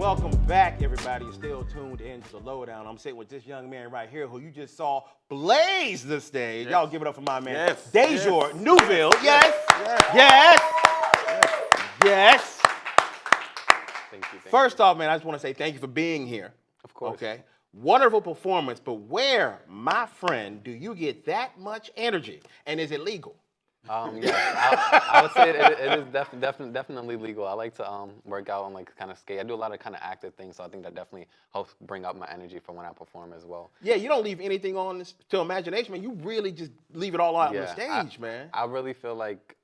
welcome back, everybody. You're still tuned into the Lowdown. I'm sitting with this young man right here who you just saw blaze the stage. Y'all give it up for my man, Dajour, Neufville. Yes. Thank you. First off, man, I just want to say thank you for being here. Of course. Okay. Wonderful performance, but where, my friend, do you get that much energy? And is it legal? I would say it is definitely legal. I like to work out and like kind of skate. I do a lot of kind of active things, so I think that definitely helps bring up my energy for when I perform as well. Yeah, you don't leave anything on this to imagination, man. You really just leave it all out on the stage, man. I really feel like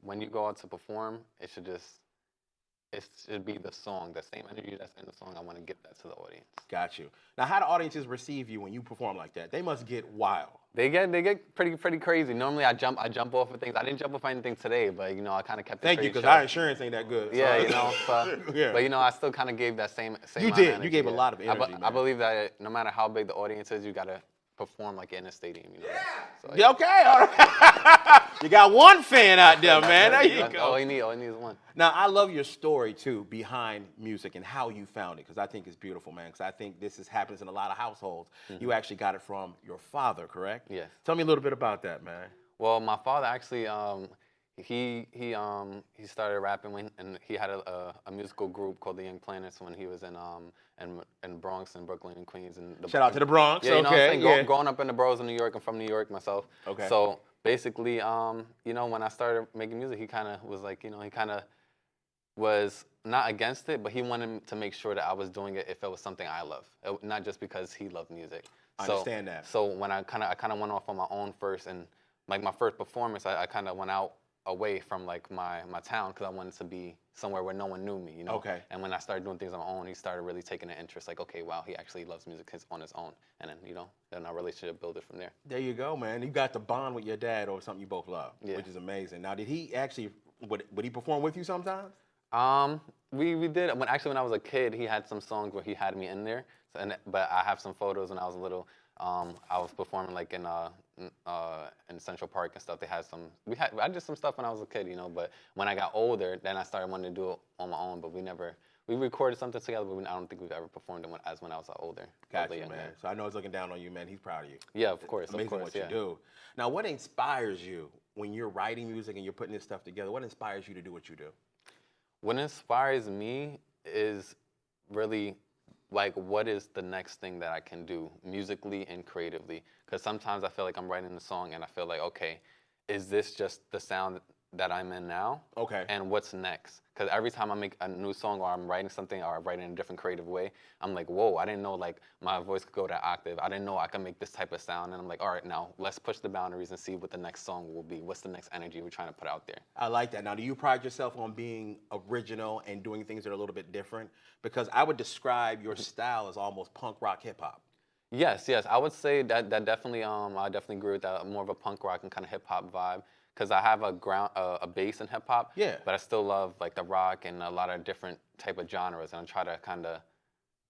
when you go out to perform, it should be the song, the same energy that's in the song. I want to give that to the audience. Got you. Now, how do audiences receive you when you perform like that? They must get wild. They get pretty crazy. Normally, I jump off of things. I didn't jump off anything today, but I kind of kept it. Thank you, because our insurance ain't that good. Yeah, so. But I still kind of gave that same. You amount did. Of energy, you gave a lot of energy. I believe that no matter how big the audience is, you gotta perform like in a stadium. Yeah. So, yeah. Okay. All right. You got one fan out there, man. There you go. All you need is one. Now, I love your story, too, behind music and how you found it, because I think it's beautiful, man, because I think happens in a lot of households. Mm-hmm. You actually got it from your father, correct? Yes. Tell me a little bit about that, man. Well, my father actually, he started rapping and he had a musical group called the Young Planets when he was in Bronx and Brooklyn and Queens. And Shout out to the Bronx. Yeah, okay. Growing up in the boroughs of New York, I'm from New York myself. Okay. So basically, when I started making music, he kind of was like, he kind of was not against it, but he wanted to make sure that I was doing it if it was something I love, not just because he loved music. I understand that. So when I kind of went off on my own first, and like my first performance, I kind of went out away from like my town because I wanted to be somewhere where no one knew me, Okay. And when I started doing things on my own, he started really taking an interest. Like, okay, wow, he actually loves music on his own, and then then our relationship built it from there. There you go, man. You got to bond with your dad over something you both love, which is amazing. Now, did he actually would he perform with you sometimes? We did. When I was a kid, he had some songs where he had me in there. But I have some photos when I was a little. I was performing like in Central Park and stuff. They had some. I did some stuff when I was a kid, But when I got older, then I started wanting to do it on my own. But we recorded something together, but I don't think we've ever performed it when I was older. Gotcha, man. So I know he's looking down on you, man. He's proud of you. Yeah, of course. It's amazing what you do. Now, what inspires you when you're writing music and you're putting this stuff together? What inspires you to do what you do? What inspires me is really like what is the next thing that I can do musically and creatively? Because sometimes I feel like I'm writing a song and I feel like, okay, is this just the sound that I'm in now? Okay. And what's next? Because every time I make a new song or I'm writing something or I write in a different creative way, I'm like, whoa, I didn't know like my voice could go that octave. I didn't know I could make this type of sound. And I'm like, all right, now let's push the boundaries and see what the next song will be. What's the next energy we're trying to put out there? I like that. Now, do you pride yourself on being original and doing things that are a little bit different? Because I would describe your style as almost punk rock hip hop. Yes. I would say that definitely, I definitely agree with that. More of a punk rock and kind of hip hop vibe. Because I have a base in hip hop, but I still love like the rock and a lot of different type of genres, and I try to kind of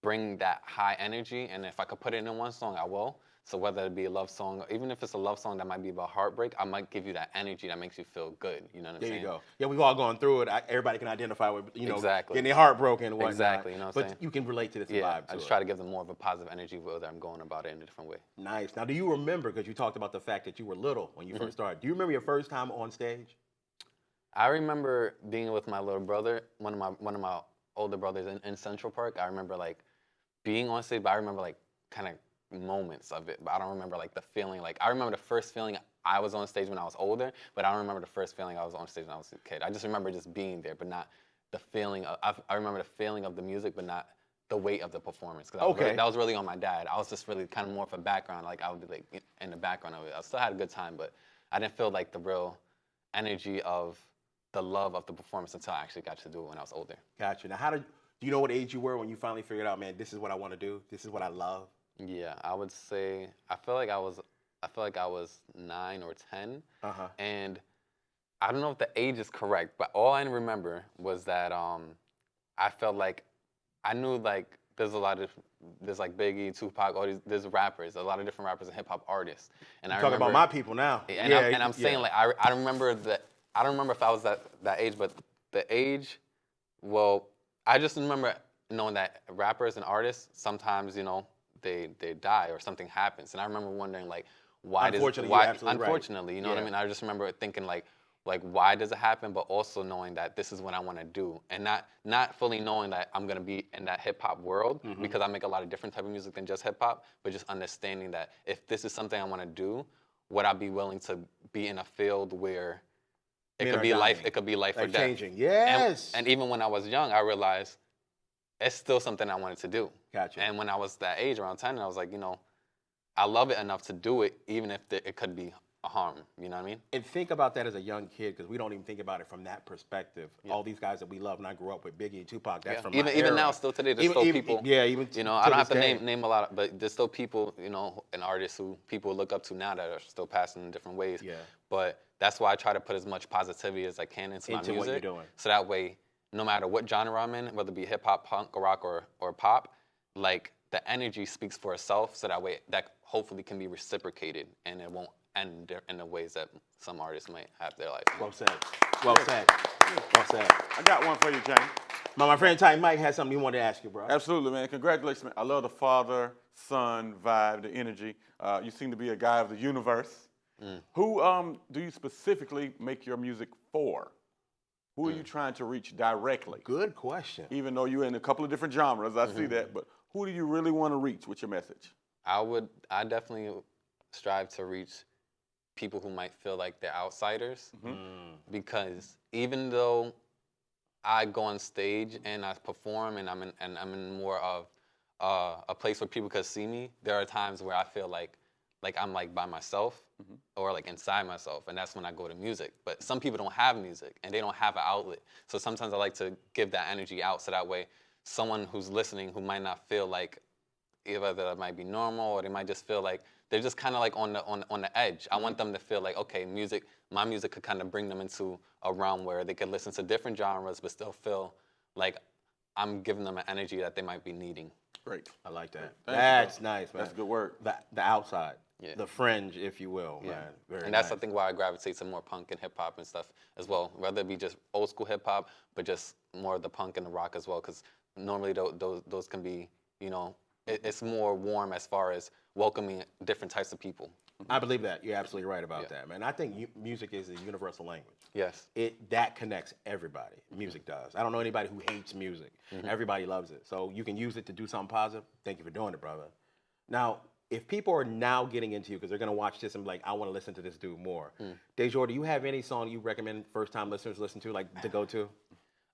bring that high energy. And if I could put it in one song, I will. So whether it be a love song, even if it's a love song that might be about heartbreak, I might give you that energy that makes you feel good. You know what I'm saying? There you go. Yeah, we've all gone through it. Everybody can identify with, exactly. getting their heart broken and whatnot. Exactly, you know what I'm saying? But you can relate to this vibe I to just try to give them more of a positive energy whether I'm going about it in a different way. Nice. Now, do you remember, because you talked about the fact that you were little when you first started, do you remember your first time on stage? I remember being with my little brother, one of my older brothers in Central Park. I remember like being on stage, but I remember like kind of moments of it, but I don't remember like the feeling. Like I remember the first feeling I was on stage when I was older, but I don't remember the first feeling I was on stage when I was a kid. I just remember just being there, but not the feeling I remember the feeling of the music, but not the weight of the performance. Cause that was really on my dad. I was just really kind of more of a background. Like I would be like in the background of it. I still had a good time, but I didn't feel like the real energy of the love of the performance until I actually got to do it when I was older. Gotcha. Now, do you know what age you were when you finally figured out, man, this is what I want to do. This is what I love. Yeah, I would say I feel like I was 9 or 10, and I don't know if the age is correct, but all I remember was that I felt like I knew like there's like Biggie, Tupac, there's rappers, a lot of different rappers and hip hop artists, and You're talking about my people now. And I'm saying like I remember that I don't remember if I was that age, but the age, well, I just remember knowing that rappers and artists sometimes, you know, they die or something happens. And I remember wondering like, why Unfortunately, why you're absolutely right. unfortunately, you know what I Yeah. mean? I just remember thinking like why does it happen? But also knowing that this is what I want to do, and not fully knowing that I'm gonna be in that hip hop world because I make a lot of different type of music than just hip hop. But just understanding that if this is something I want to do, would I be willing to be in a field where it Men could are be life, dying. it could be life or Life death. changing. Yes. And even when I was young, I realized it's still something I wanted to do. Gotcha. And when I was that age, around 10, I was like, you know, I love it enough to do it, even if it could be a harm. You know what I mean? And think about that as a young kid, because we don't even think about it from that perspective. All these guys that we love, and I grew up with Biggie and Tupac. That's from my even era. now, still today, there's still people. Yeah, even you know, I don't have to name a lot, but there's still people, you know, and artists who people look up to now that are still passing in different ways. Yeah. But that's why I try to put as much positivity as I can into my music. what you're doing. So that way, no matter what genre I'm in, whether it be hip hop, punk, rock, or pop, like the energy speaks for itself. So that way, that hopefully can be reciprocated, and it won't end in the ways that some artists might have their life. Well said. Well said. Well said. I got one for you, James. My friend Ty Mike has something he wanted to ask you, bro. Absolutely, man. Congratulations, man. I love the father-son vibe, the energy. You seem to be a guy of the universe. Who do you specifically make your music for? Who are you trying to reach directly? Good question. Even though you're in a couple of different genres, I see that, but who do you really want to reach with your message? I definitely strive to reach people who might feel like they're outsiders, because even though I go on stage and I perform and I'm in more of a place where people can see me, there are times where I feel like I'm like by myself or like inside myself, and that's when I go to music. But some people don't have music and they don't have an outlet, so sometimes I like to give that energy out so that way someone who's listening who might not feel like either that might be normal or they might just feel like they're just kind of like on the edge. I want them to feel like, okay, my music could kind of bring them into a realm where they could listen to different genres but still feel like I'm giving them an energy that they might be needing. Great. I like that. Thank That's you, nice, man. That's good work. The outside, Yeah. the fringe, if you will, man. Very And that's nice. I think why I gravitate to more punk and hip hop and stuff as well. Whether it be just old school hip hop, but just more of the punk and the rock as well, because normally those can be, you know, it's more warm as far as welcoming different types of people. I believe that. You're absolutely right about that, man. I think music is a universal language. Yes. That connects everybody. Music does. I don't know anybody who hates music. Everybody loves it. So you can use it to do something positive. Thank you for doing it, brother. Now, if people are now getting into you because they're going to watch this and be like, I want to listen to this dude more. Dajour, do you have any song you recommend first-time listeners listen to, like to go to?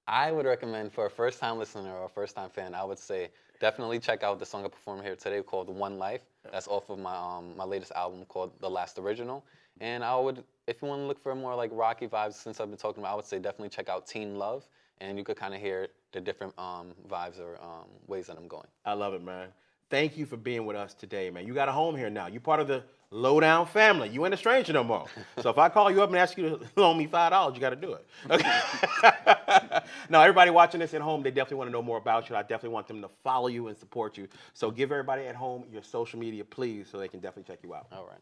I would recommend for a first-time listener or a first-time fan, I would say definitely check out the song I'm performing here today called One Life. That's off of my latest album called The Last Original. And I would, if you want to look for more like rocky vibes, since I've been talking about, I would say definitely check out Teen Love, and you could kind of hear the different vibes or ways that I'm going. I love it, man. Thank you for being with us today, man. You got a home here now. You're part of the Lowdown family. You ain't a stranger no more. So if I call you up and ask you to loan me $5, you got to do it. Okay. Now, everybody watching this at home, they definitely want to know more about you. I definitely want them to follow you and support you. So give everybody at home your social media, please, so they can definitely check you out. All right.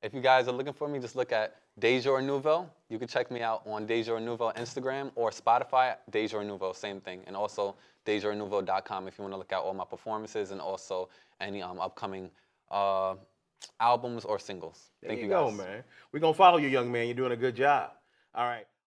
If you guys are looking for me, just look at Dajour Neufville. You can check me out on Dajour Neufville Instagram or Spotify, Dajour Neufville, same thing. And also DajourNeufville.com if you want to look at all my performances and also any upcoming albums or singles. There Thank you you go, guys. man. We're going to follow you, young man. You're doing a good job. All right.